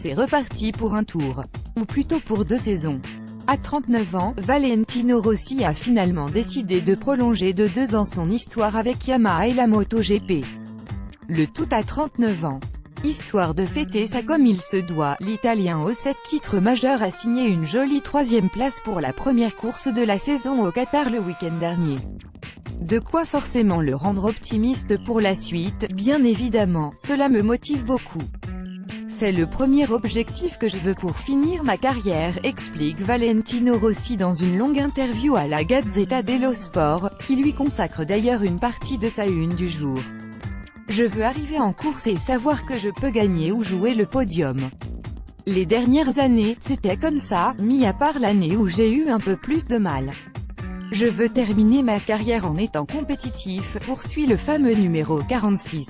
c'est reparti pour un tour. Ou plutôt pour 2 saisons. À 39 ans, Valentino Rossi a finalement décidé de prolonger de 2 ans son histoire avec Yamaha et la MotoGP. Le tout à 39 ans. Histoire de fêter ça comme il se doit, l'Italien aux 7 titres majeurs a signé une jolie 3e place pour la première course de la saison au Qatar le week-end dernier. De quoi forcément le rendre optimiste pour la suite, bien évidemment, cela me motive beaucoup. C'est le premier objectif que je veux pour finir ma carrière, explique Valentino Rossi dans une longue interview à la Gazzetta dello Sport, qui lui consacre d'ailleurs une partie de sa une du jour. Je veux arriver en course et savoir que je peux gagner ou jouer le podium. Les dernières années, c'était comme ça, mis à part l'année où j'ai eu un peu plus de mal. Je veux terminer ma carrière en étant compétitif, poursuit le fameux numéro 46.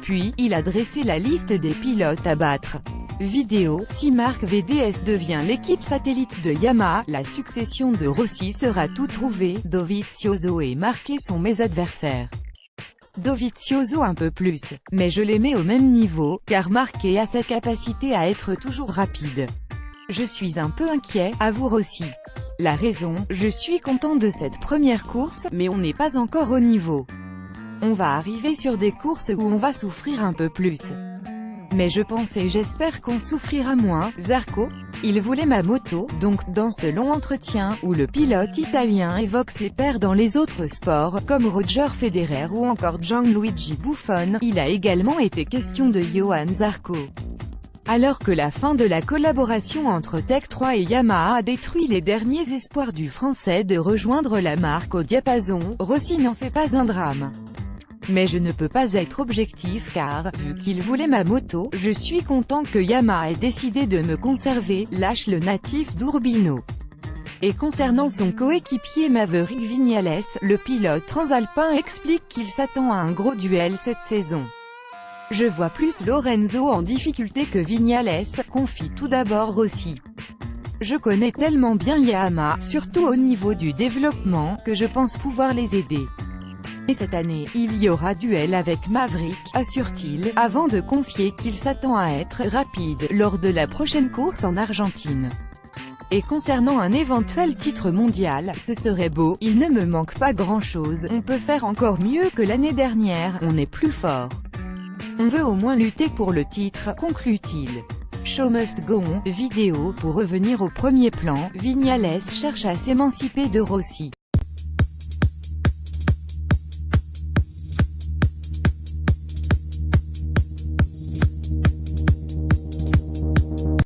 Puis, il a dressé la liste des pilotes à battre. Vidéo, si Marc VDS devient l'équipe satellite de Yamaha, la succession de Rossi sera tout trouvée, Dovizioso et Marquez sont mes adversaires. Dovizioso un peu plus, mais je les mets au même niveau, car Marquez a sa capacité à être toujours rapide. Je suis un peu inquiet, avoue Rossi. La raison, je suis content de cette première course, mais on n'est pas encore au niveau. On va arriver sur des courses où on va souffrir un peu plus. Mais je pense et j'espère qu'on souffrira moins. Zarco, il voulait ma moto, donc, dans ce long entretien, où le pilote italien évoque ses pairs dans les autres sports, comme Roger Federer ou encore Gianluigi Buffon, il a également été question de Johann Zarco. Alors que la fin de la collaboration entre Tech 3 et Yamaha a détruit les derniers espoirs du Français de rejoindre la marque au diapason, Rossi n'en fait pas un drame. Mais je ne peux pas être objectif car, vu qu'il voulait ma moto, je suis content que Yamaha ait décidé de me conserver, lâche le natif d'Urbino. Et concernant son coéquipier Maverick Viñales, le pilote transalpin explique qu'il s'attend à un gros duel cette saison. Je vois plus Lorenzo en difficulté que Viñales, confie tout d'abord Rossi. Je connais tellement bien Yamaha, surtout au niveau du développement, que je pense pouvoir les aider. Et cette année, il y aura duel avec Maverick, assure-t-il, avant de confier qu'il s'attend à être rapide lors de la prochaine course en Argentine. Et concernant un éventuel titre mondial, ce serait beau, il ne me manque pas grand-chose, on peut faire encore mieux que l'année dernière, on est plus fort. On veut au moins lutter pour le titre, conclut-il. Show must go on. Vidéo, pour revenir au premier plan, Viñales cherche à s'émanciper de Rossi.